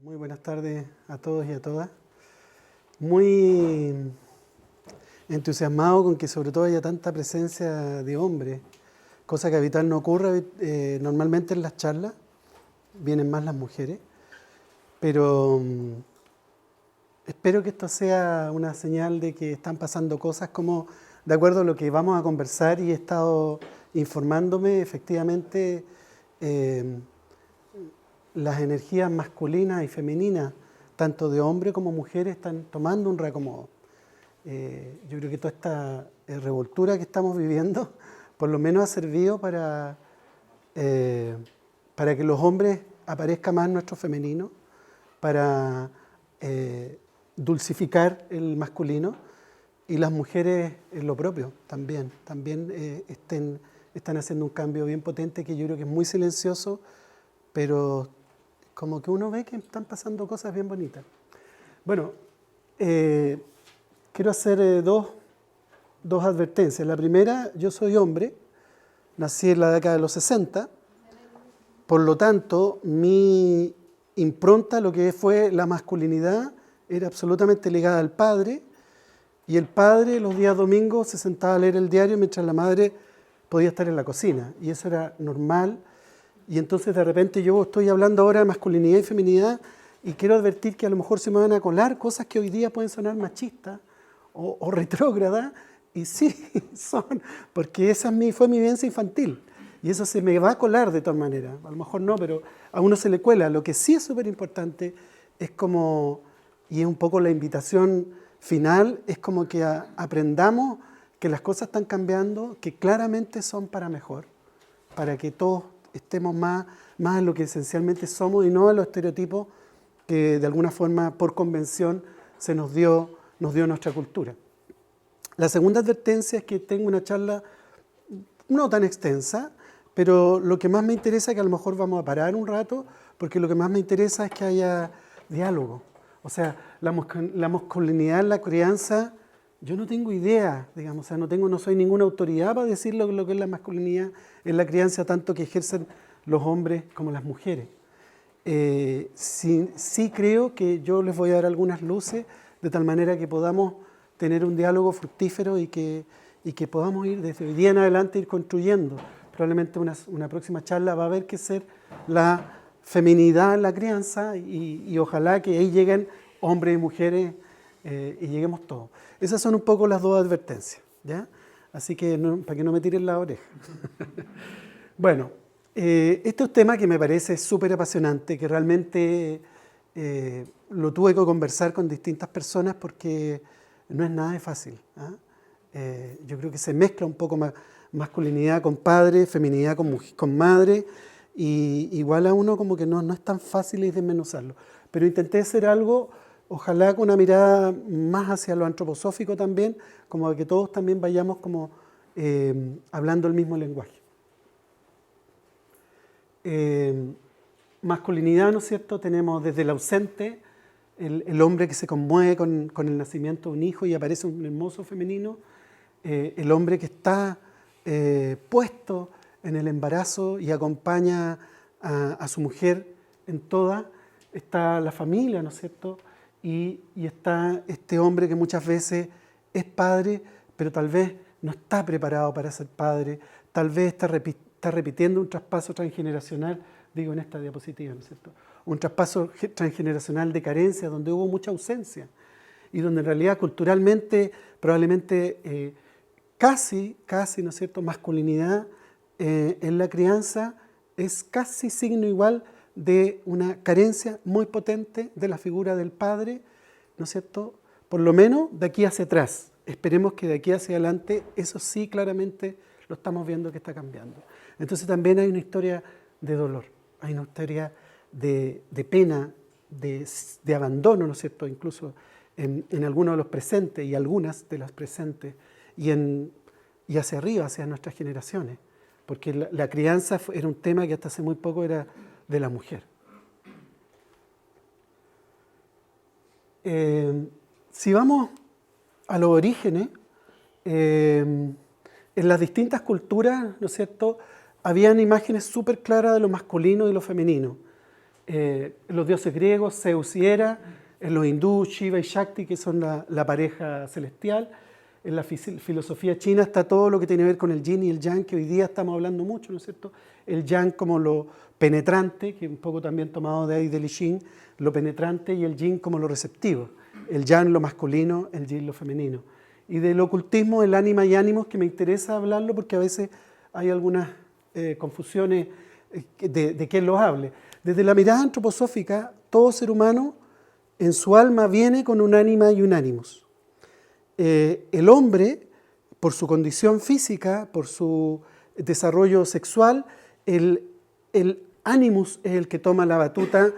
Muy buenas tardes a todos y a todas. Muy entusiasmado con que sobre todo haya tanta presencia de hombres, cosa que habitual no ocurre normalmente en las charlas, vienen más las mujeres, pero espero que esto sea una señal de que están pasando cosas como, de acuerdo a lo que vamos a conversar y he estado informándome, efectivamente, las energías masculinas y femeninas, tanto de hombres como mujeres, están tomando un reacomodo. Yo creo que toda esta revoltura que estamos viviendo, por lo menos ha servido para que los hombres aparezca más nuestro femenino, para dulcificar el masculino, y las mujeres lo propio también están haciendo un cambio bien potente que yo creo que es muy silencioso, pero como que uno ve que están pasando cosas bien bonitas. Bueno, quiero hacer dos advertencias. La primera, yo soy hombre, nací en la década de los 60, por lo tanto, mi impronta, lo que fue la masculinidad, era absolutamente ligada al padre, y el padre los días domingos se sentaba a leer el diario mientras la madre podía estar en la cocina, y eso era normal. Y entonces de repente yo estoy hablando ahora de masculinidad y feminidad y quiero advertir que a lo mejor se me van a colar cosas que hoy día pueden sonar machistas o retrógradas, y sí, son, porque esa fue mi vivencia infantil y eso se me va a colar de todas maneras, a lo mejor no, pero a uno se le cuela. Lo que sí es súper importante es como, y es un poco la invitación final, es como que aprendamos que las cosas están cambiando, que claramente son para mejor, para que todos estemos más en lo que esencialmente somos y no en los estereotipos que de alguna forma por convención se nos dio nuestra cultura. La segunda advertencia es que tengo una charla no tan extensa, pero lo que más me interesa es que a lo mejor vamos a parar un rato, porque lo que más me interesa es que haya diálogo. O sea, la masculinidad en la crianza, yo no tengo idea, digamos, o sea, no soy ninguna autoridad para decir lo que es la masculinidad en la crianza, tanto que ejercen los hombres como las mujeres. Sí creo que yo les voy a dar algunas luces, de tal manera que podamos tener un diálogo fructífero y que podamos ir desde hoy día en adelante ir construyendo. Probablemente una próxima charla va a haber que ser la feminidad en la crianza y ojalá que ahí lleguen hombres y mujeres y lleguemos todos. Esas son un poco las dos advertencias, ¿ya? Así que para que no me tiren la oreja. Bueno, este es un tema que me parece súper apasionante, que realmente lo tuve que conversar con distintas personas porque no es nada de fácil, ¿eh? Yo creo que se mezcla un poco masculinidad con padre, feminidad con madre, y igual a uno como que no es tan fácil desmenuzarlo. Pero intenté hacer algo, ojalá con una mirada más hacia lo antroposófico también, como que todos también vayamos como hablando el mismo lenguaje. Masculinidad, ¿no es cierto? Tenemos desde el ausente, el hombre que se conmueve con el nacimiento de un hijo y aparece un hermoso femenino, el hombre que está puesto en el embarazo y acompaña a su mujer en toda, está la familia, ¿no es cierto? Y está este hombre que muchas veces es padre, pero tal vez no está preparado para ser padre, tal vez está repitiendo un traspaso transgeneracional, digo en esta diapositiva, ¿no es cierto? Un traspaso transgeneracional de carencia, donde hubo mucha ausencia y donde en realidad culturalmente probablemente casi, ¿no es cierto?, masculinidad en la crianza es casi signo igual de una carencia muy potente de la figura del padre, ¿no es cierto?, por lo menos de aquí hacia atrás. Esperemos que de aquí hacia adelante eso sí claramente lo estamos viendo que está cambiando. Entonces también hay una historia de dolor, hay una historia de pena, de abandono, ¿no es cierto?, incluso en algunos de los presentes y algunas de las presentes, y hacia arriba, hacia nuestras generaciones, porque la crianza era un tema que hasta hace muy poco era de la mujer. Si vamos a los orígenes, en las distintas culturas, ¿no es cierto?, habían imágenes súper claras de lo masculino y lo femenino. los dioses griegos, Zeus y Hera, en los hindúes, Shiva y Shakti, que son la pareja celestial. En la filosofía china está todo lo que tiene que ver con el yin y el yang, que hoy día estamos hablando mucho, ¿no es cierto? El yang como lo penetrante, que un poco también tomado de ahí del I Ching, lo penetrante, y el yin como lo receptivo. El yang lo masculino, el yin lo femenino. Y del ocultismo, el ánima y ánimos, que me interesa hablarlo porque a veces hay algunas confusiones de quién los hable. Desde la mirada antroposófica, todo ser humano en su alma viene con un ánima y un ánimos. El hombre, por su condición física, por su desarrollo sexual, el ánimus es el que toma la batuta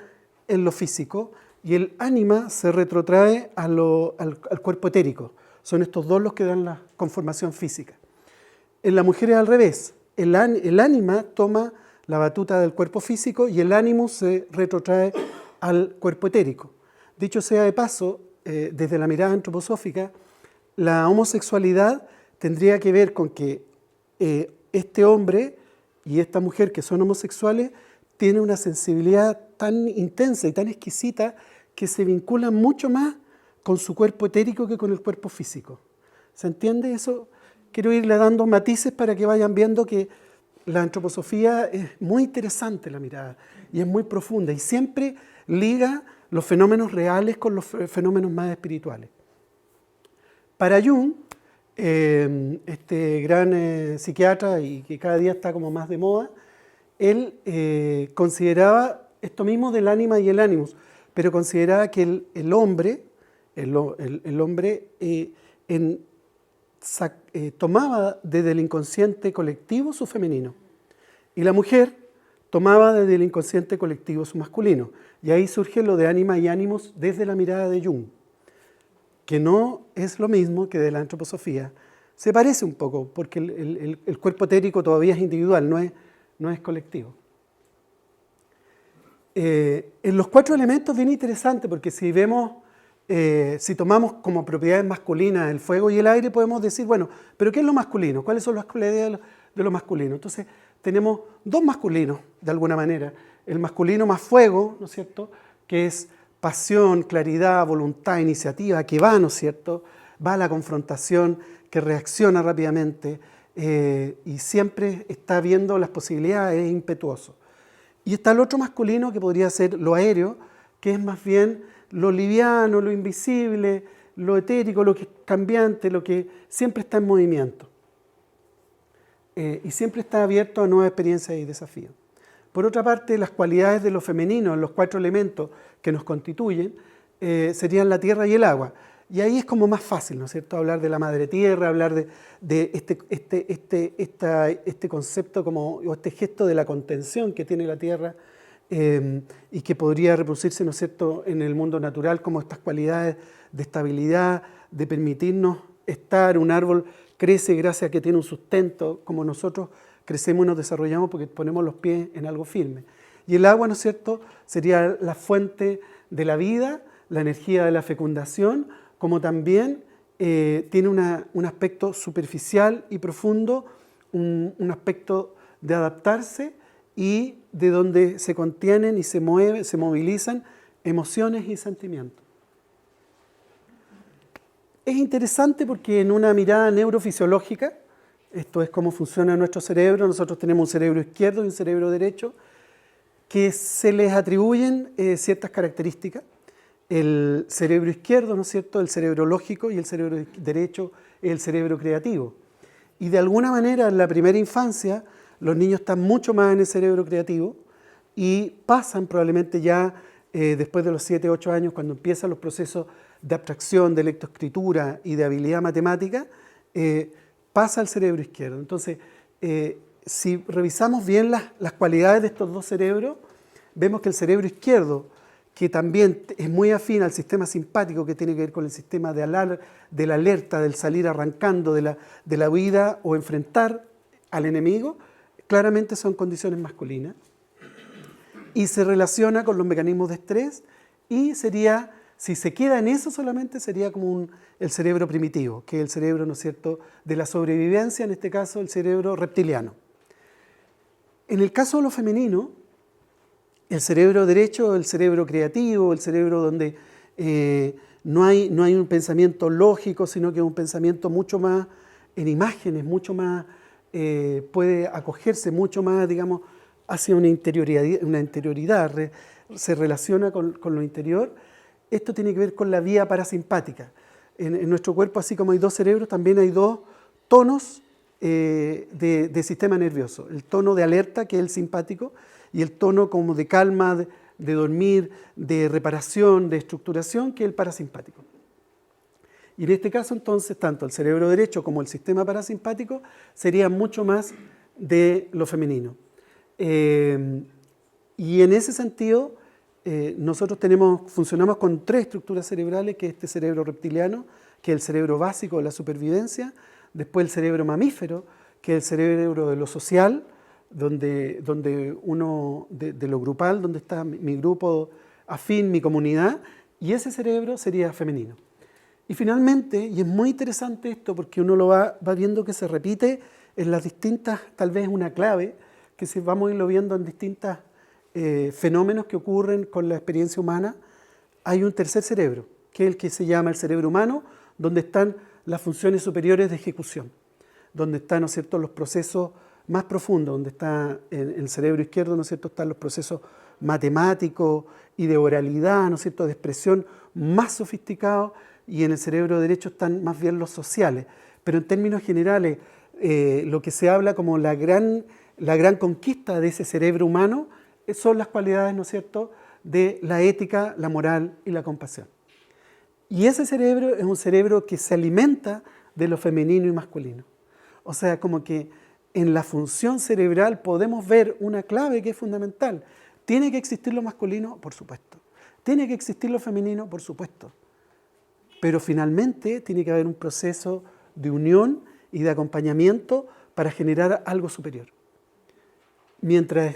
en lo físico y el ánima se retrotrae al cuerpo etérico. Son estos dos los que dan la conformación física. En la mujer es al revés. El ánima toma la batuta del cuerpo físico y el ánimus se retrotrae al cuerpo etérico. Dicho sea de paso, desde la mirada antroposófica, la homosexualidad tendría que ver con que este hombre y esta mujer que son homosexuales tienen una sensibilidad tan intensa y tan exquisita que se vinculan mucho más con su cuerpo etérico que con el cuerpo físico. ¿Se entiende eso? Quiero irle dando matices para que vayan viendo que la antroposofía es muy interesante la mirada y es muy profunda y siempre liga los fenómenos reales con los fenómenos más espirituales. Para Jung, este gran psiquiatra y que cada día está como más de moda, él consideraba esto mismo del ánima y el ánimus, pero consideraba que el hombre tomaba desde el inconsciente colectivo su femenino y la mujer tomaba desde el inconsciente colectivo su masculino. Y ahí surge lo de ánima y ánimos desde la mirada de Jung, que no es lo mismo que de la antroposofía. Se parece un poco, porque el cuerpo etérico todavía es individual, no es colectivo. En los 4 elementos bien interesante, porque si tomamos como propiedades masculinas el fuego y el aire, podemos decir, bueno, ¿pero qué es lo masculino? ¿Cuáles son las cualidades de lo masculino? Entonces, tenemos 2 masculinos, de alguna manera. El masculino más fuego, ¿no es cierto?, que es pasión, claridad, voluntad, iniciativa, que va, ¿no es cierto?, va a la confrontación, que reacciona rápidamente y siempre está viendo las posibilidades, es impetuoso. Y está el otro masculino que podría ser lo aéreo, que es más bien lo liviano, lo invisible, lo etérico, lo que es cambiante, lo que siempre está en movimiento. Y siempre está abierto a nuevas experiencias y desafíos. Por otra parte, las cualidades de lo femenino, los 4 elementos que nos constituyen, serían la tierra y el agua. Y ahí es como más fácil, ¿no es cierto?, hablar de la madre tierra, hablar de este concepto o este gesto de la contención que tiene la tierra y que podría reproducirse, ¿no es cierto?, en el mundo natural como estas cualidades de estabilidad, de permitirnos estar. Un árbol crece gracias a que tiene un sustento, como nosotros crecemos y nos desarrollamos porque ponemos los pies en algo firme. Y el agua, ¿no es cierto?, sería la fuente de la vida, la energía de la fecundación, como también tiene un aspecto superficial y profundo, un aspecto de adaptarse y de donde se contienen y se movilizan emociones y sentimientos. Es interesante porque en una mirada neurofisiológica, esto es cómo funciona nuestro cerebro, nosotros tenemos un cerebro izquierdo y un cerebro derecho, que se les atribuyen ciertas características. El cerebro izquierdo, ¿no es cierto?, el cerebro lógico, y el cerebro derecho es el cerebro creativo. Y de alguna manera en la primera infancia los niños están mucho más en el cerebro creativo y pasan probablemente ya después de los 7, 8 años, cuando empiezan los procesos de abstracción, de lectoescritura y de habilidad matemática, pasa al cerebro izquierdo. Entonces, si revisamos bien las cualidades de estos 2 cerebros, vemos que el cerebro izquierdo, que también es muy afín al sistema simpático, que tiene que ver con el sistema de la alerta, del salir arrancando, de la huida o enfrentar al enemigo, claramente son condiciones masculinas. Y se relaciona con los mecanismos de estrés y sería, si se queda en eso solamente, sería como el cerebro primitivo, que es el cerebro, ¿no es cierto?, de la sobrevivencia, en este caso el cerebro reptiliano. En el caso de lo femenino, el cerebro derecho, el cerebro creativo, el cerebro donde no hay un pensamiento lógico, sino que es un pensamiento mucho más en imágenes, mucho más, puede acogerse mucho más, digamos, hacia una interioridad, se relaciona con lo interior. Esto tiene que ver con la vía parasimpática. En nuestro cuerpo, así como hay dos cerebros, también hay dos tonos de sistema nervioso. El tono de alerta, que es el simpático, y el tono como de calma, de dormir, de reparación, de estructuración, que es el parasimpático. Y en este caso, entonces, tanto el cerebro derecho como el sistema parasimpático serían mucho más de lo femenino. Y en ese sentido, nosotros funcionamos con tres estructuras cerebrales, que es este cerebro reptiliano, que es el cerebro básico de la supervivencia, después el cerebro mamífero, que es el cerebro de lo social, donde uno, de lo grupal, donde está mi grupo afín, mi comunidad, y ese cerebro sería femenino. Y finalmente, y es muy interesante esto porque uno lo va viendo que se repite en las distintas, tal vez una clave, que si vamos a irlo viendo en distintos fenómenos que ocurren con la experiencia humana, hay un tercer cerebro, que es el que se llama el cerebro humano, donde están las funciones superiores de ejecución, donde están, ¿no es cierto?, los procesos más profundos, donde está en el cerebro izquierdo, ¿no es cierto?, están los procesos matemáticos y de oralidad, ¿no es cierto?, de expresión más sofisticados, y en el cerebro derecho están más bien los sociales. Pero en términos generales, lo que se habla como la gran conquista de ese cerebro humano son las cualidades, ¿no es cierto?, de la ética, la moral y la compasión. Y ese cerebro es un cerebro que se alimenta de lo femenino y masculino. O sea, como que en la función cerebral podemos ver una clave que es fundamental. ¿Tiene que existir lo masculino? Por supuesto. ¿Tiene que existir lo femenino? Por supuesto. Pero finalmente tiene que haber un proceso de unión y de acompañamiento para generar algo superior. Mientras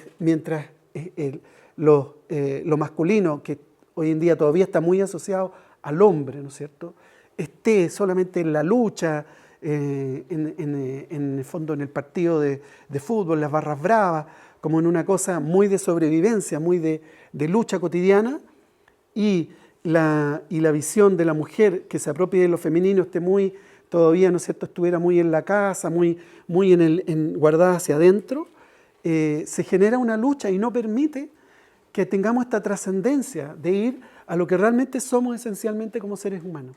lo masculino, que hoy en día todavía está muy asociado al hombre, ¿no es cierto?, esté solamente en la lucha, en el fondo en el partido de fútbol, las barras bravas, como en una cosa muy de sobrevivencia, muy de lucha cotidiana, y la visión de la mujer que se apropie de lo femenino esté muy, todavía, ¿no es cierto?, estuviera muy en la casa, muy guardada hacia adentro, se genera una lucha y no permite que tengamos esta trascendencia de ir a lo que realmente somos esencialmente como seres humanos,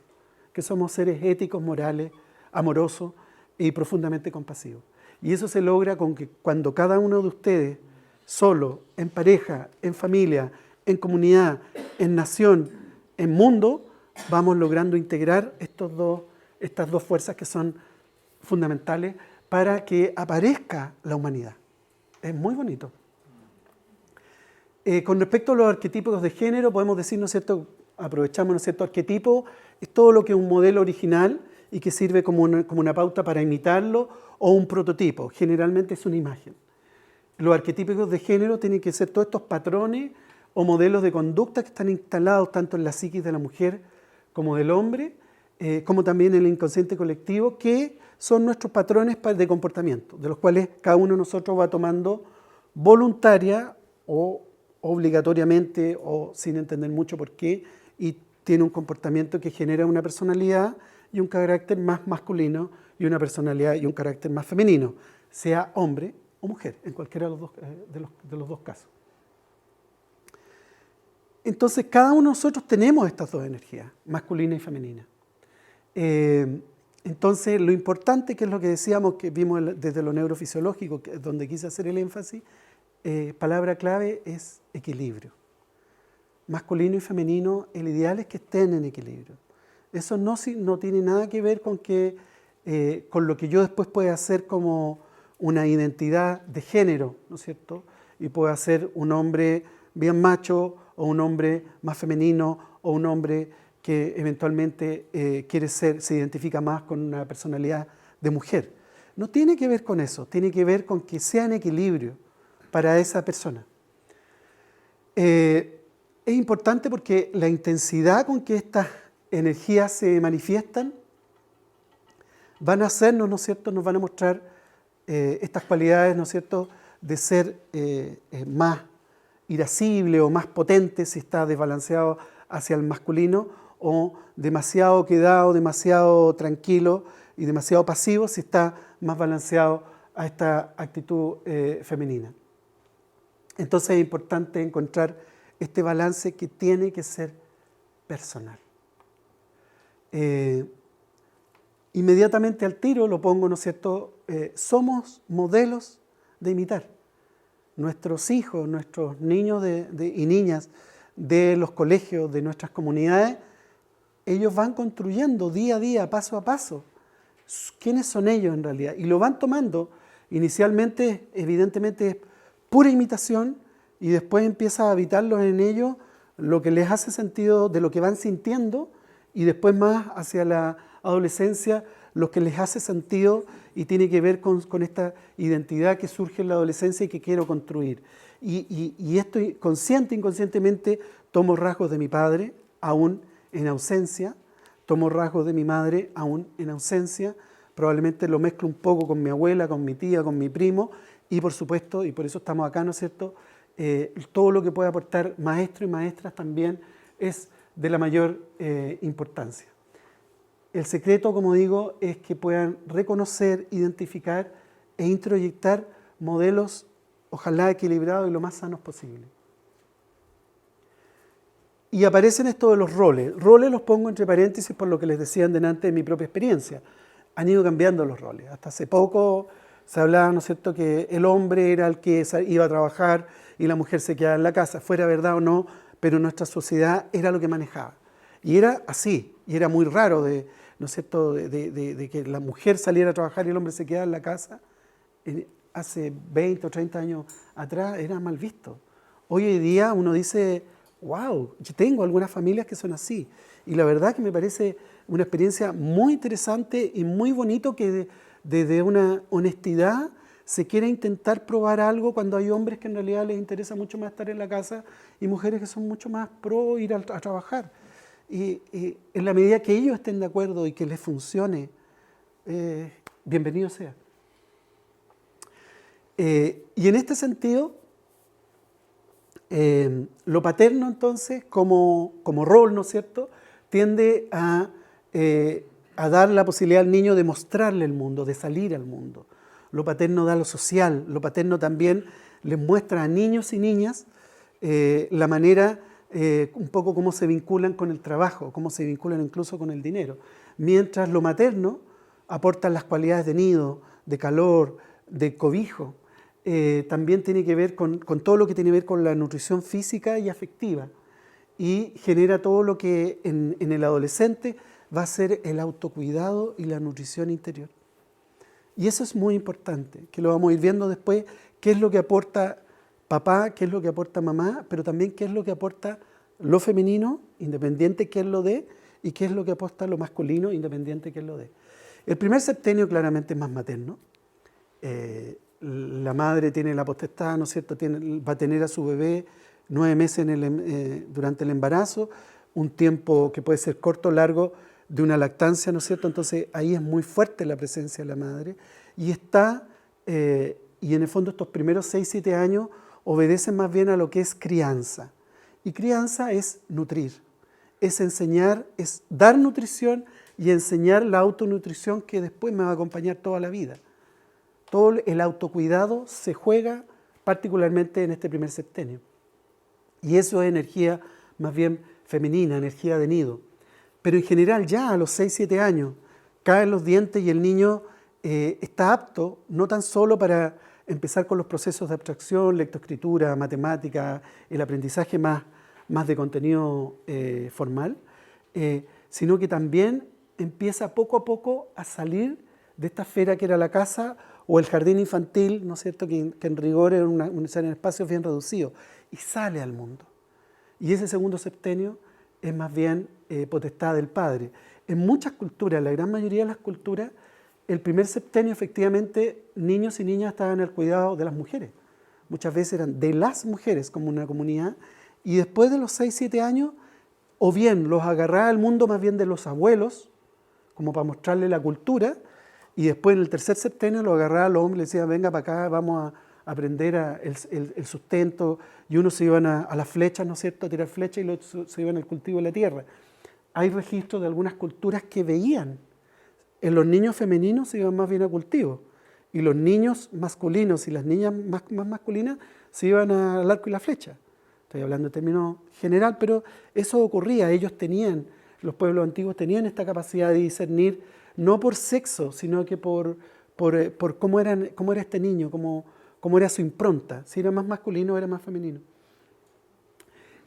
que somos seres éticos, morales, amorosos y profundamente compasivos. Y eso se logra con que cuando cada uno de ustedes, solo, en pareja, en familia, en comunidad, en nación, en mundo, vamos logrando integrar estas dos fuerzas que son fundamentales para que aparezca la humanidad. Es muy bonito. Con respecto a los arquetipos de género, podemos decir, ¿no es cierto?, aprovechamos, ¿no es cierto?, arquetipo es todo lo que es un modelo original y que sirve como una pauta para imitarlo, o un prototipo, generalmente es una imagen. Los arquetipos de género tienen que ser todos estos patrones o modelos de conducta que están instalados tanto en la psiquis de la mujer como del hombre, como también en el inconsciente colectivo, que son nuestros patrones de comportamiento, de los cuales cada uno de nosotros va tomando voluntaria o obligatoriamente o sin entender mucho por qué, y tiene un comportamiento que genera una personalidad y un carácter más masculino y una personalidad y un carácter más femenino, sea hombre o mujer, en cualquiera de los dos casos. Entonces, cada uno de nosotros tenemos estas dos energías, masculina y femenina. Entonces, lo importante, que es lo que decíamos, que vimos desde lo neurofisiológico, donde quise hacer el énfasis, palabra clave es equilibrio. Masculino y femenino, el ideal es que estén en equilibrio. Eso no tiene nada que ver con lo que yo después pueda hacer como una identidad de género, ¿no es cierto? Y pueda ser un hombre bien macho, o un hombre más femenino, o un hombre que eventualmente se identifica más con una personalidad de mujer. No tiene que ver con eso, tiene que ver con que sea en equilibrio para esa persona. Es importante porque la intensidad con que estas energías se manifiestan van a hacernos, ¿no es cierto?, nos van a mostrar estas cualidades, ¿no es cierto?, de ser más irascible o más potente si está desbalanceado hacia el masculino, o demasiado quedado, demasiado tranquilo y demasiado pasivo si está más balanceado a esta actitud femenina. Entonces es importante encontrar este balance que tiene que ser personal. Inmediatamente al tiro lo pongo, ¿no es cierto? Somos modelos de imitar. Nuestros hijos, nuestros niños y niñas de los colegios, de nuestras comunidades, ellos van construyendo día a día, paso a paso, quiénes son ellos en realidad. Y lo van tomando. Inicialmente, evidentemente, es pura imitación y después empieza a habitarlos en ellos lo que les hace sentido de lo que van sintiendo, y después más hacia la adolescencia lo que les hace sentido y tiene que ver con esta identidad que surge en la adolescencia y que quiero construir. Y esto consciente, inconscientemente, tomo rasgos de mi padre, aún en ausencia, tomo rasgos de mi madre, aún en ausencia, probablemente lo mezclo un poco con mi abuela, con mi tía, con mi primo, y por supuesto, y por eso estamos acá, ¿no es cierto?, todo lo que puede aportar maestros y maestras también es de la mayor importancia. El secreto, como digo, es que puedan reconocer, identificar e introyectar modelos, ojalá equilibrados y lo más sanos posible. Y aparecen esto de los roles. Roles los pongo entre paréntesis por lo que les decía delante de mi propia experiencia. Han ido cambiando los roles. Hasta hace poco se hablaba, ¿no es cierto?, que el hombre era el que iba a trabajar y la mujer se quedaba en la casa, fuera verdad o no, pero nuestra sociedad era lo que manejaba. Y era así, y era muy raro, ¿no es cierto?, de que la mujer saliera a trabajar y el hombre se quedara en la casa. Hace 20 o 30 años atrás era mal visto. Hoy en día uno dice, wow, yo tengo algunas familias que son así. Y la verdad que me parece una experiencia muy interesante y muy bonito que desde una honestidad se quiera intentar probar algo cuando hay hombres que en realidad les interesa mucho más estar en la casa y mujeres que son mucho más pro ir a trabajar. Y en la medida que ellos estén de acuerdo y que les funcione, bienvenido sea. Y en este sentido, lo paterno entonces, como rol, ¿no es cierto?, tiende a dar la posibilidad al niño de mostrarle el mundo, de salir al mundo. Lo paterno da lo social, lo paterno también les muestra a niños y niñas la manera, un poco cómo se vinculan con el trabajo, cómo se vinculan incluso con el dinero. Mientras lo materno aporta las cualidades de nido, de calor, de cobijo. También tiene que ver con todo lo que tiene que ver con la nutrición física y afectiva, y genera todo lo que en el adolescente va a ser el autocuidado y la nutrición interior. Y eso es muy importante, que lo vamos a ir viendo después, qué es lo que aporta papá, qué es lo que aporta mamá, pero también qué es lo que aporta lo femenino, independiente qué es lo de, y qué es lo que aporta lo masculino, independiente qué es lo de. El primer septenio claramente es más materno. La madre tiene la potestad, ¿no es cierto?, va a tener a su bebé 9 meses durante el embarazo, un tiempo que puede ser corto o largo de una lactancia, ¿no es cierto? Entonces ahí es muy fuerte la presencia de la madre y y en el fondo estos primeros 6-7 años obedecen más bien a lo que es crianza. Y crianza es nutrir, es enseñar, es dar nutrición y enseñar la autonutrición que después me va a acompañar toda la vida. Todo el autocuidado se juega particularmente en este primer septenio. Y eso es energía más bien femenina, energía de nido. Pero en general ya a los 6-7 años caen los dientes y el niño está apto no tan solo para empezar con los procesos de abstracción, lectoescritura, matemática, el aprendizaje más de contenido formal, sino que también empieza poco a poco a salir de esta esfera que era la casa o el jardín infantil, ¿no es cierto?, que en rigor era un espacio bien reducido, y sale al mundo. Y ese segundo septenio es más bien potestad del padre. En muchas culturas, la gran mayoría de las culturas, el primer septenio efectivamente niños y niñas estaban al cuidado de las mujeres. Muchas veces eran de las mujeres como una comunidad, y después de los 6-7 años, o bien los agarraba al mundo más bien de los abuelos, como para mostrarle la cultura, y después en el tercer septenio lo agarraba a los hombres y le decía, venga para acá, vamos aprender el sustento, y unos se iban a las flechas, ¿no es cierto?, a tirar flechas, y los otros se iban al cultivo de la tierra. Hay registros de algunas culturas que veían en los niños femeninos se iban más bien a cultivo, y los niños masculinos y las niñas más masculinas se iban al arco y la flecha. Estoy hablando en términos general, pero eso ocurría. Ellos tenían, los pueblos antiguos tenían esta capacidad de discernir, no por sexo, sino que por cómo era este niño, cómo era su impronta, si era más masculino o era más femenino.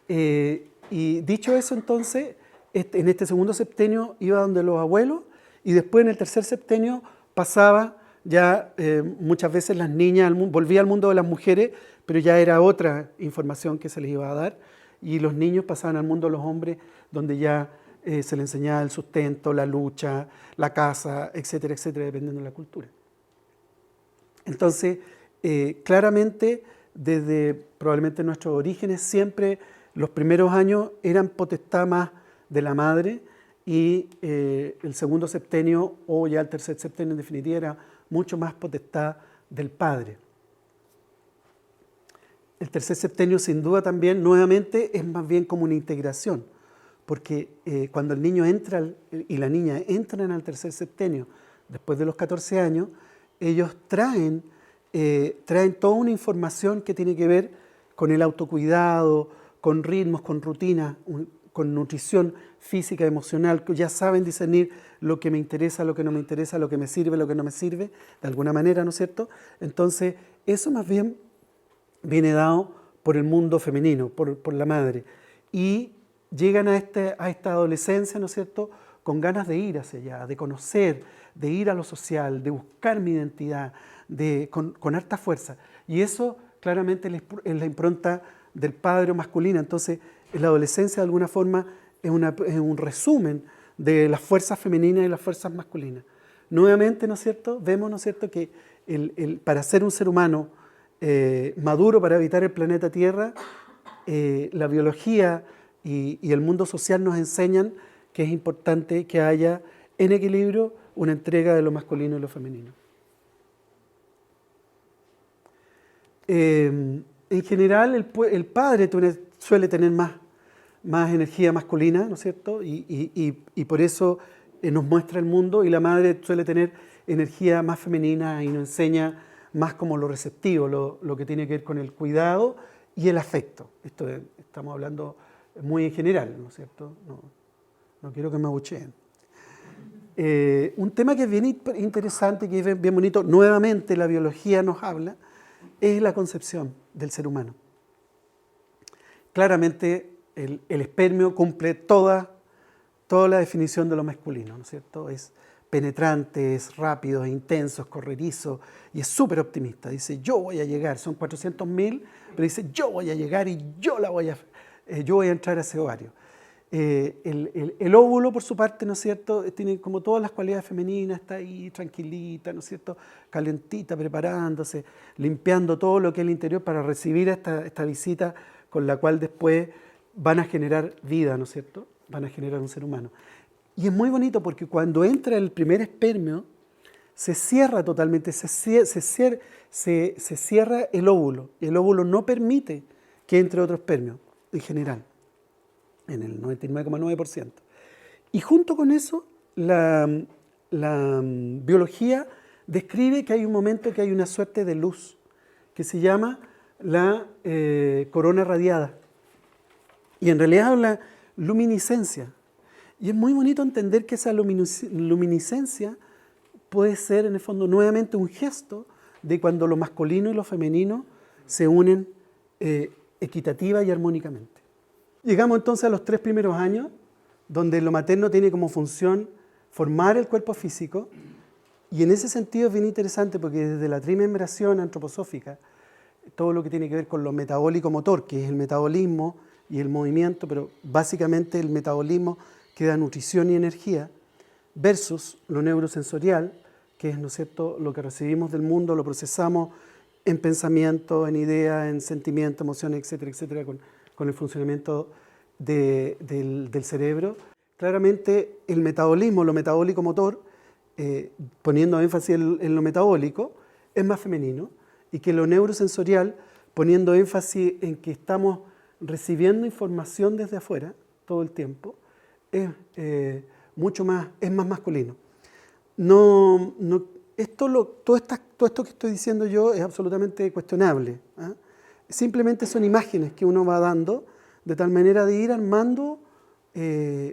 Y dicho eso, entonces, en este segundo septenio iba donde los abuelos, y después en el tercer septenio pasaba ya muchas veces las niñas, volvía al mundo de las mujeres, pero ya era otra información que se les iba a dar, y los niños pasaban al mundo de los hombres, donde ya se les enseñaba el sustento, la lucha, la caza, etcétera, etcétera, dependiendo de la cultura. Entonces, claramente, desde probablemente nuestros orígenes, siempre los primeros años eran potestad más de la madre, y el segundo septenio, o ya el tercer septenio en definitiva, era mucho más potestad del padre. El tercer septenio, sin duda también, nuevamente, es más bien como una integración, porque cuando el niño entra y la niña entran al tercer septenio, después de los 14 años, ellos traen toda una información que tiene que ver con el autocuidado, con ritmos, con rutinas, con nutrición física, emocional, que ya saben discernir lo que me interesa, lo que no me interesa, lo que me sirve, lo que no me sirve, de alguna manera, ¿no es cierto? Entonces, eso más bien viene dado por el mundo femenino, por la madre. Y llegan a esta adolescencia, ¿no es cierto?, con ganas de ir hacia allá, de conocer, de ir a lo social, de buscar mi identidad, con harta fuerza. Y eso claramente es la impronta del padre masculina. Entonces, en la adolescencia, de alguna forma, es un resumen de las fuerzas femeninas y las fuerzas masculinas. Nuevamente, ¿no es cierto?, vemos, ¿no es cierto?, que para ser un ser humano maduro para habitar el planeta Tierra, la biología y el mundo social nos enseñan que es importante que haya en equilibrio una entrega de lo masculino y lo femenino. En general, el padre suele tener más energía masculina, ¿no es cierto? Y por eso nos muestra el mundo, y la madre suele tener energía más femenina y nos enseña más como lo receptivo, lo que tiene que ver con el cuidado y el afecto. Estamos hablando muy en general, ¿no es cierto? No quiero que me abucheen. Un tema que es bien interesante, que es bien bonito, nuevamente la biología nos habla, es la concepción del ser humano. Claramente el espermio cumple toda la definición de lo masculino, ¿no es cierto? Es penetrante, es rápido, es intenso, es correrizo y es súper optimista. Dice, yo voy a llegar, son 400.000, pero dice, yo voy a llegar y yo voy a entrar a ese ovario. El óvulo, por su parte, ¿no es cierto?, tiene como todas las cualidades femeninas, está ahí tranquilita, ¿no es cierto?, calentita, preparándose, limpiando todo lo que es el interior para recibir esta visita con la cual después van a generar vida, ¿no es cierto?, van a generar un ser humano. Y es muy bonito porque cuando entra el primer espermio, se cierra totalmente, se cierra el óvulo. El óvulo no permite que entre otro espermio, en general, en el 99,9%. Y junto con eso, la biología describe que hay un momento que hay una suerte de luz, que se llama la corona radiada. Y en realidad habla luminiscencia. Y es muy bonito entender que esa luminiscencia puede ser, en el fondo, nuevamente un gesto de cuando lo masculino y lo femenino se unen equitativa y armónicamente. Llegamos entonces a los 3 primeros años, donde lo materno tiene como función formar el cuerpo físico, y en ese sentido es bien interesante porque desde la trimembración antroposófica, todo lo que tiene que ver con lo metabólico-motor, que es el metabolismo y el movimiento, pero básicamente el metabolismo que da nutrición y energía, versus lo neurosensorial, que es, ¿no es cierto?, lo que recibimos del mundo, lo procesamos en pensamiento, en ideas, en sentimientos, emociones, etcétera, etcétera, con el funcionamiento del cerebro. Claramente el metabolismo, lo metabólico-motor, poniendo énfasis en lo metabólico, es más femenino, y que lo neurosensorial, poniendo énfasis en que estamos recibiendo información desde afuera todo el tiempo, es es más masculino. Todo esto que estoy diciendo yo es absolutamente cuestionable. Simplemente son imágenes que uno va dando de tal manera de ir armando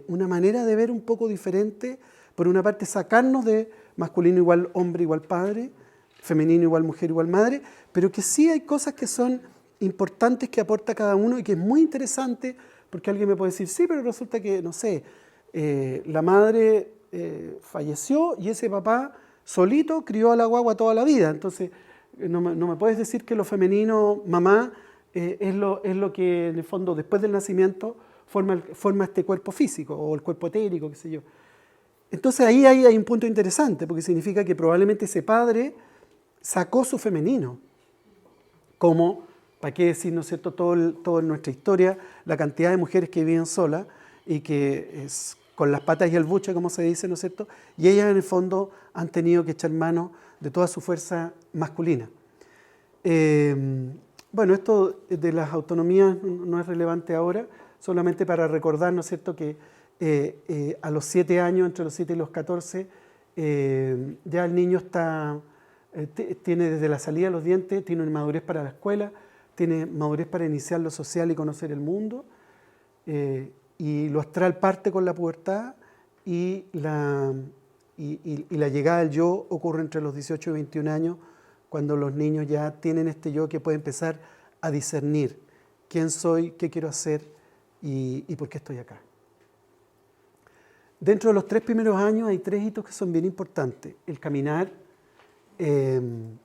una manera de ver un poco diferente. Por una parte, sacarnos de masculino igual hombre igual padre, femenino igual mujer igual madre, pero que sí hay cosas que son importantes que aporta cada uno y que es muy interesante, porque alguien me puede decir, sí, pero resulta que, no sé, la madre falleció y ese papá solito crió a la guagua toda la vida. Entonces, no me puedes decir que lo femenino, mamá, es lo que en el fondo después del nacimiento forma este cuerpo físico o el cuerpo etérico, qué sé yo. Entonces ahí hay un punto interesante, porque significa que probablemente ese padre sacó su femenino, como, ¿para qué decir, no es cierto?, todo en nuestra historia, la cantidad de mujeres que viven solas y que es con las patas y el buche, como se dice, ¿no es cierto?, y ellas en el fondo han tenido que echar mano de toda su fuerza masculina. Bueno, esto de las autonomías no es relevante ahora, solamente para recordar, ¿no es cierto?, que a los 7 años, entre los 7 y los 14, ya el niño tiene desde la salida de los dientes, tiene una madurez para la escuela, tiene madurez para iniciar lo social y conocer el mundo, y lo astral parte con la pubertad y la llegada del yo ocurre entre los 18 y 21 años, cuando los niños ya tienen este yo que puede empezar a discernir quién soy, qué quiero hacer y por qué estoy acá. Dentro de los 3 primeros años hay 3 hitos que son bien importantes: el caminar, el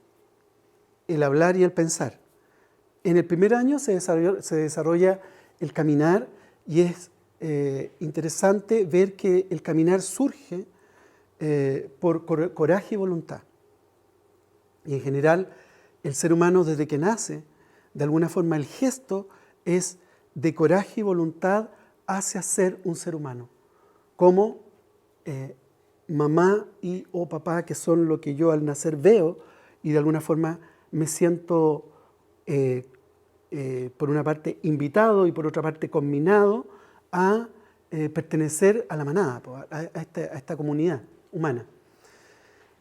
hablar y el pensar. En el primer año se desarrolla el caminar y es interesante ver que el caminar surge por coraje y voluntad. Y en general el ser humano desde que nace, de alguna forma el gesto es de coraje y voluntad hacia ser un ser humano. Como mamá o papá, que son lo que yo al nacer veo, y de alguna forma me siento, por una parte, invitado y por otra parte, conminado a pertenecer a la manada, a esta comunidad humana.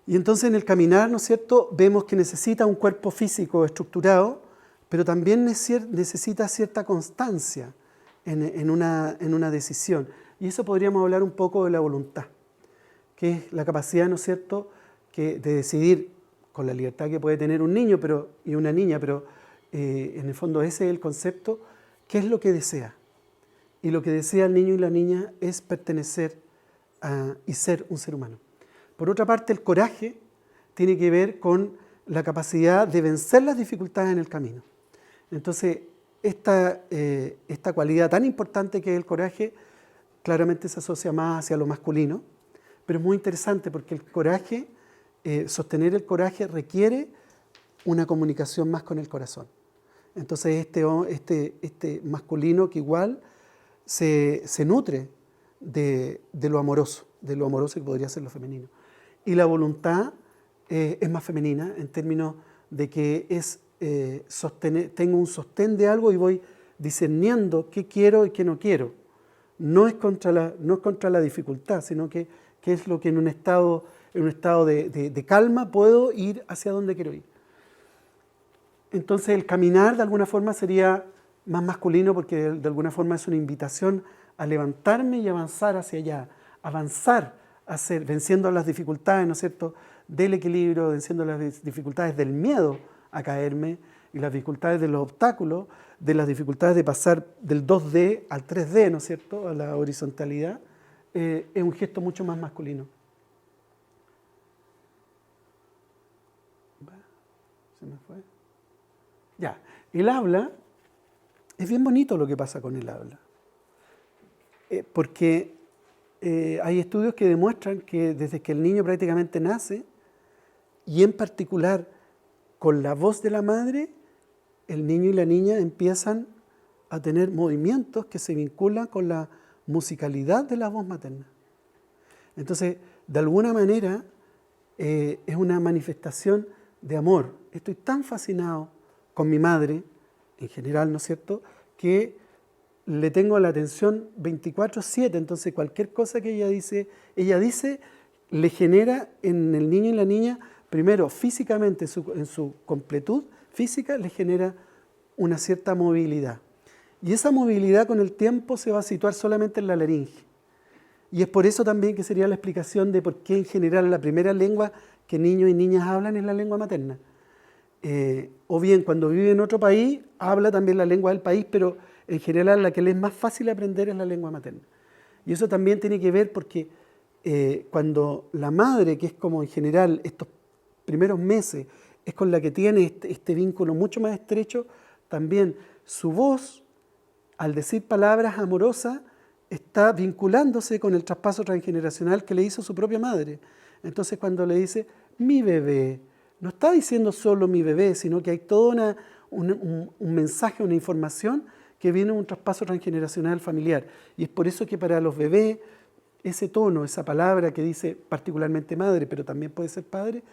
Y entonces en el caminar, ¿no es cierto?, vemos que necesita un cuerpo físico estructurado, pero también necesita cierta constancia en una decisión. Y eso podríamos hablar un poco de la voluntad, que es la capacidad, ¿no es cierto?, de decidir con la libertad que puede tener un niño y una niña, pero en el fondo ese es el concepto, qué es lo que desea. Y lo que desea el niño y la niña es pertenecer y ser un ser humano. Por otra parte, el coraje tiene que ver con la capacidad de vencer las dificultades en el camino. Entonces, esta cualidad tan importante que es el coraje, claramente se asocia más hacia lo masculino, pero es muy interesante porque el coraje, sostener el coraje requiere una comunicación más con el corazón. Entonces este masculino que igual se nutre de lo amoroso que podría ser lo femenino. Y la voluntad es más femenina en términos de que tengo un sostén de algo y voy discerniendo qué quiero y qué no quiero. No es contra la dificultad, sino que es lo que en un estado de calma puedo ir hacia donde quiero ir. Entonces el caminar de alguna forma sería más masculino porque de alguna forma es una invitación a levantarme y avanzar hacia allá, venciendo las dificultades, ¿no es cierto?, del equilibrio, venciendo las dificultades del miedo a caerme y las dificultades de los obstáculos, de las dificultades de pasar del 2D al 3D, ¿no es cierto?, a la horizontalidad, es un gesto mucho más masculino. ¿Se me fue? Ya, el habla, es bien bonito lo que pasa con el habla, porque hay estudios que demuestran que desde que el niño prácticamente nace, y en particular con la voz de la madre, el niño y la niña empiezan a tener movimientos que se vinculan con la musicalidad de la voz materna. Entonces, de alguna manera, es una manifestación de amor. Estoy tan fascinado con mi madre, en general, ¿no es cierto?, que le tengo la atención 24/7, entonces cualquier cosa que ella dice, le genera en el niño y la niña, primero físicamente, en su completud física, le genera una cierta movilidad. Y esa movilidad con el tiempo se va a situar solamente en la laringe. Y es por eso también que sería la explicación de por qué en general la primera lengua que niños y niñas hablan es la lengua materna. O bien cuando vive en otro país, habla también la lengua del país, pero en general la que le es más fácil aprender es la lengua materna. Y eso también tiene que ver porque cuando la madre, que es como en general estos primeros meses, es con la que tiene este vínculo mucho más estrecho, también su voz, al decir palabras amorosas, está vinculándose con el traspaso transgeneracional que le hizo su propia madre. Entonces cuando le dice, mi bebé, no está diciendo solo mi bebé, sino que hay todo un mensaje, una información que viene de un traspaso transgeneracional familiar. Y es por eso que para los bebés, ese tono, esa palabra que dice particularmente madre, pero también puede ser padre,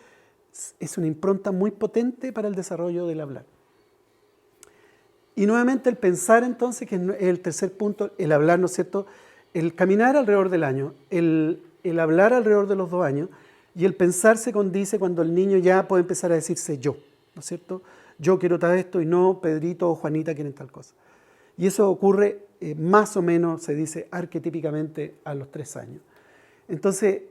es una impronta muy potente para el desarrollo del hablar. Y nuevamente el pensar entonces, que es el tercer punto, el hablar, ¿no es cierto?, el caminar alrededor del año, el hablar alrededor de los 2 años, y el pensar se condice cuando el niño ya puede empezar a decirse yo, ¿no es cierto? Yo quiero tal esto y no Pedrito o Juanita quieren tal cosa. Y eso ocurre más o menos, se dice arquetípicamente, a los 3 años. Entonces,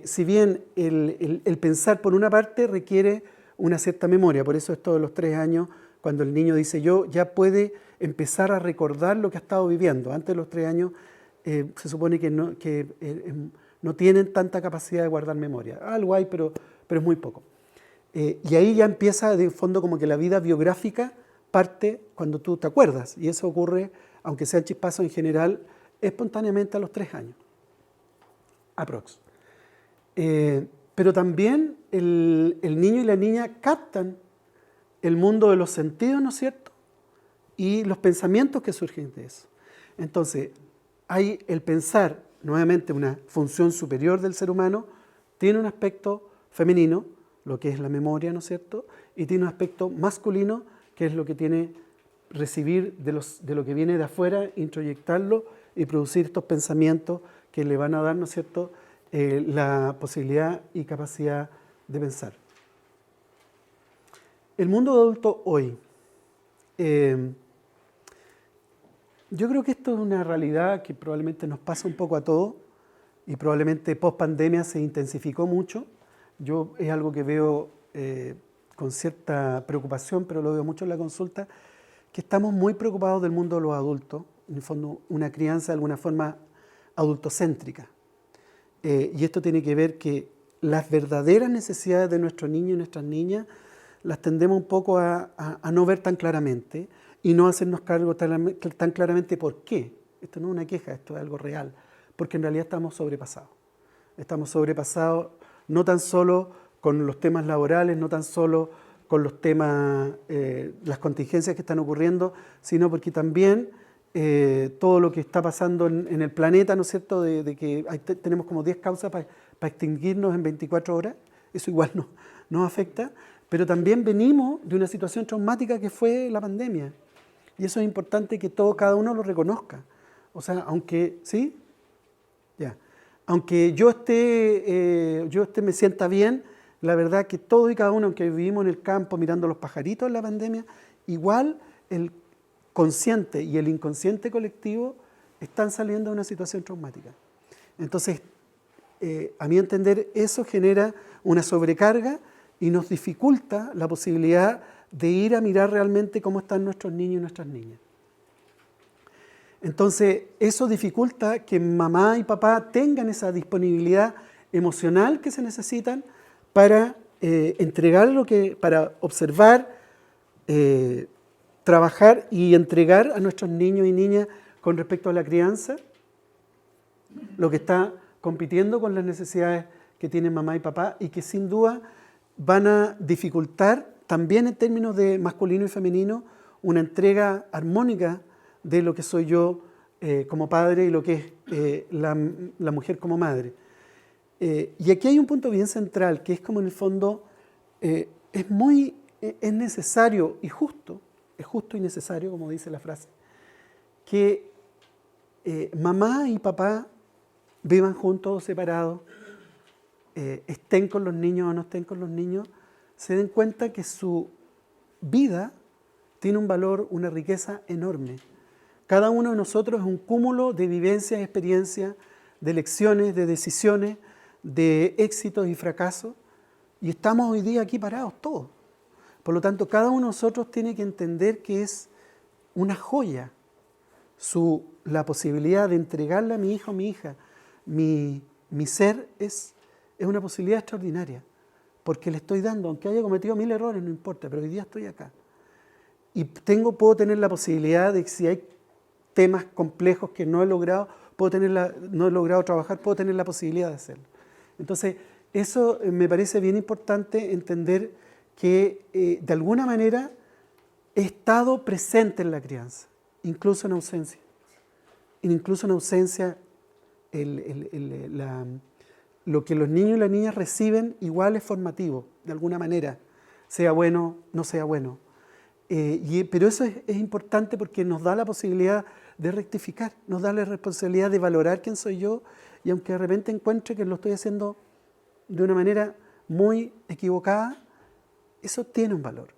si bien el pensar por una parte requiere una cierta memoria, por eso esto de los 3 años, cuando el niño dice yo, ya puede empezar a recordar lo que ha estado viviendo. Antes de los 3 años se supone que no tienen tanta capacidad de guardar memoria. Algo hay, pero es muy poco. Y ahí ya empieza de fondo como que la vida biográfica parte cuando tú te acuerdas. Y eso ocurre, aunque sean chispazos en general, espontáneamente a los 3 años. Aprox. Pero también el niño y la niña captan el mundo de los sentidos, ¿no es cierto?, y los pensamientos que surgen de eso. Entonces, hay el pensar, nuevamente una función superior del ser humano, tiene un aspecto femenino, lo que es la memoria, ¿no es cierto?, y tiene un aspecto masculino, que es lo que tiene recibir de lo que viene de afuera, introyectarlo y producir estos pensamientos que le van a dar, ¿no es cierto?, la posibilidad y capacidad de pensar. El mundo adulto hoy. Yo creo que esto es una realidad que probablemente nos pasa un poco a todos y probablemente post pandemia se intensificó mucho. Yo es algo que veo con cierta preocupación, pero lo veo mucho en la consulta, que estamos muy preocupados del mundo de los adultos, en el fondo una crianza de alguna forma adultocéntrica. Y esto tiene que ver que las verdaderas necesidades de nuestros niños y nuestras niñas las tendemos un poco a no ver tan claramente y no hacernos cargo tan claramente por qué. Esto no es una queja, esto es algo real, porque en realidad estamos sobrepasados. Estamos sobrepasados no tan solo con los temas laborales, no tan solo con los temas, las contingencias que están ocurriendo, sino porque también todo lo que está pasando en el planeta, ¿no es cierto?, de que tenemos como 10 causas para extinguirnos en 24 horas, eso igual nos afecta, pero también venimos de una situación traumática que fue la pandemia. Y eso es importante que cada uno lo reconozca. O sea, aunque, ¿sí? Ya. Aunque yo me sienta bien, la verdad que todo y cada uno, aunque vivimos en el campo mirando los pajaritos en la pandemia, igual el consciente y el inconsciente colectivo están saliendo de una situación traumática. Entonces, a mi entender, eso genera una sobrecarga y nos dificulta la posibilidad de ir a mirar realmente cómo están nuestros niños y nuestras niñas. Entonces, eso dificulta que mamá y papá tengan esa disponibilidad emocional que se necesitan para entregar para observar, trabajar y entregar a nuestros niños y niñas con respecto a la crianza, lo que está compitiendo con las necesidades que tienen mamá y papá y que sin duda van a dificultar también en términos de masculino y femenino una entrega armónica de lo que soy yo como padre y lo que es la mujer como madre. Y aquí hay un punto bien central, que es como en el fondo es necesario y justo, es justo y necesario, como dice la frase, que mamá y papá vivan juntos o separados, estén con los niños o no estén con los niños, se den cuenta que su vida tiene un valor, una riqueza enorme. Cada uno de nosotros es un cúmulo de vivencias, experiencias, de lecciones, de decisiones, de éxitos y fracasos, y estamos hoy día aquí parados todos. Por lo tanto, cada uno de nosotros tiene que entender que es una joya la posibilidad de entregarle a mi hijo o mi hija mi ser es una posibilidad extraordinaria, porque le estoy dando, aunque haya cometido 1000 errores, no importa, pero hoy día estoy acá. Y puedo tener la posibilidad de que si hay temas complejos que no he logrado, no he logrado trabajar, puedo tener la posibilidad de hacerlo. Entonces, eso me parece bien importante entender que de alguna manera he estado presente en la crianza, incluso en ausencia. Incluso en ausencia, lo que los niños y las niñas reciben igual es formativo, de alguna manera, sea bueno, no sea bueno. Pero eso es importante porque nos da la posibilidad de rectificar, nos da la responsabilidad de valorar quién soy yo, y aunque de repente encuentre que lo estoy haciendo de una manera muy equivocada, eso tiene un valor.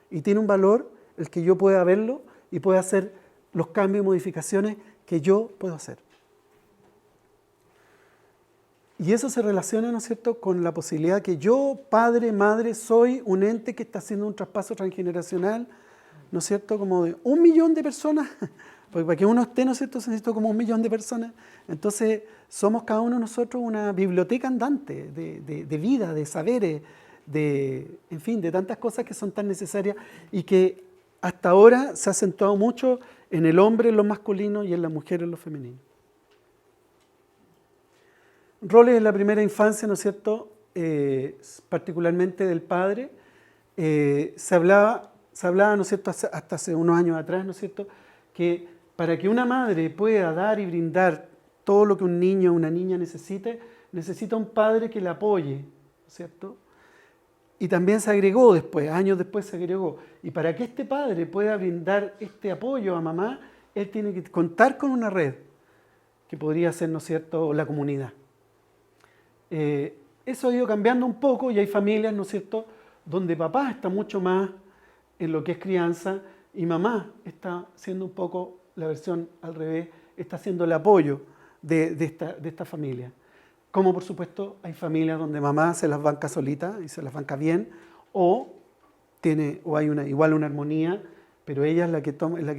Y tiene un valor el que yo pueda verlo y pueda hacer los cambios y modificaciones que yo puedo hacer. Y eso se relaciona, ¿no es cierto?, con la posibilidad que yo, padre, madre, soy un ente que está haciendo un traspaso transgeneracional, ¿no es cierto?, como de 1 millón de personas, porque para que uno esté, ¿no es cierto?, se necesita como 1 millón de personas. Entonces, somos cada uno de nosotros una biblioteca andante de vida, de saberes, en fin, de tantas cosas que son tan necesarias y que hasta ahora se ha acentuado mucho en el hombre, en lo masculino, y en la mujer, en lo femenino. Roles en la primera infancia, ¿no es cierto?, particularmente del padre. Se hablaba, ¿no es cierto?, hasta hace unos años atrás, ¿no es cierto?, que para que una madre pueda dar y brindar todo lo que un niño o una niña necesite, necesita un padre que la apoye, ¿no es cierto? Y también se agregó después, años después se agregó, y para que este padre pueda brindar este apoyo a mamá, él tiene que contar con una red, que podría ser, ¿no es cierto?, la comunidad. Eso ha ido cambiando un poco y hay familias, ¿no es cierto?, donde papá está mucho más en lo que es crianza y mamá está siendo un poco la versión al revés, está haciendo el apoyo de esta familia. Como por supuesto hay familias donde mamá se las banca solita y se las banca bien, o hay igual una armonía, pero ella es la que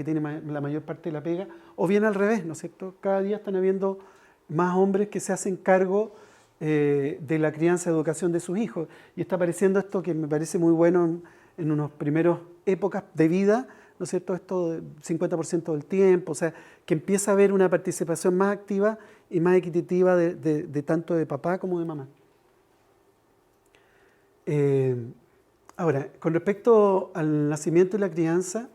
tiene la mayor parte de la pega, o bien al revés, ¿no es cierto? Cada día están habiendo más hombres que se hacen cargo de la crianza y educación de sus hijos. Y está apareciendo esto que me parece muy bueno en unas primeras épocas de vida, ¿no es cierto? Esto del 50% del tiempo, o sea, que empieza a haber una participación más activa y más equitativa de tanto de papá como de mamá. Ahora, con respecto al nacimiento y la crianza,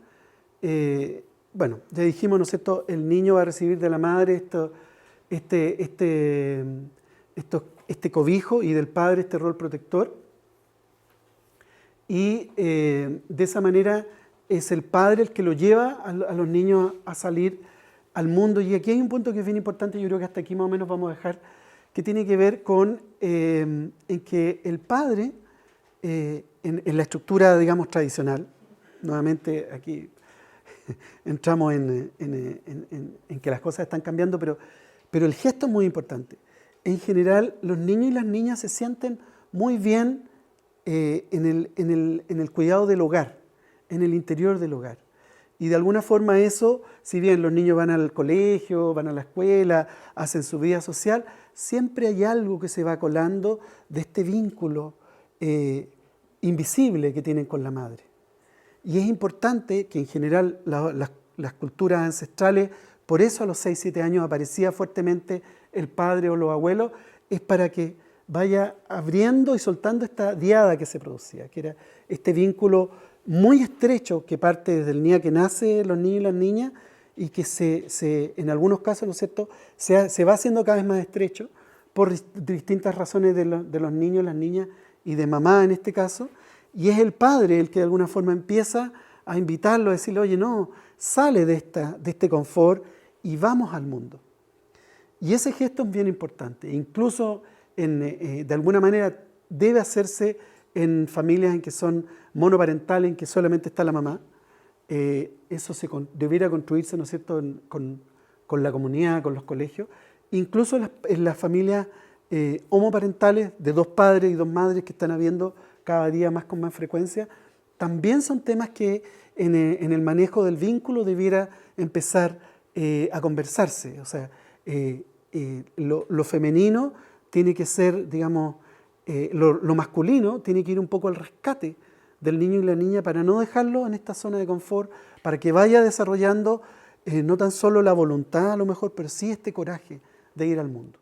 bueno, ya dijimos, ¿no es cierto?, el niño va a recibir de la madre este cobijo y del padre este rol protector, y de esa manera es el padre el que lo lleva a los niños a salir al mundo. Y aquí hay un punto que es bien importante, yo creo que hasta aquí más o menos vamos a dejar, que tiene que ver con en que el padre, en la estructura, digamos, tradicional, nuevamente aquí entramos en que las cosas están cambiando, pero el gesto es muy importante. En general, los niños y las niñas se sienten muy bien en el cuidado del hogar, en el interior del hogar. Y de alguna forma eso, si bien los niños van al colegio, van a la escuela, hacen su vida social, siempre hay algo que se va colando de este vínculo invisible que tienen con la madre. Y es importante que en general las culturas ancestrales, por eso a los 6, 7 años aparecía fuertemente el padre o los abuelos, es para que vaya abriendo y soltando esta diada que se producía, que era este vínculo muy estrecho que parte desde el día que nace los niños y las niñas y que en algunos casos, ¿no es cierto?, se va haciendo cada vez más estrecho por distintas razones de los niños, las niñas y de mamá en este caso, y es el padre el que de alguna forma empieza a invitarlo, a decirle, oye, no, sale de este confort y vamos al mundo. Y ese gesto es bien importante, incluso de alguna manera debe hacerse en familias en que son monoparentales, en que solamente está la mamá. Eso debiera construirse, ¿no es cierto?, con la comunidad, con los colegios, incluso en las familias homoparentales de 2 padres y 2 madres que están habiendo cada día más con más frecuencia, también son temas que en el manejo del vínculo debiera empezar a conversarse. O sea, lo femenino tiene que ser, digamos, lo masculino tiene que ir un poco al rescate del niño y la niña para no dejarlo en esta zona de confort, para que vaya desarrollando no tan solo la voluntad a lo mejor, pero sí este coraje de ir al mundo.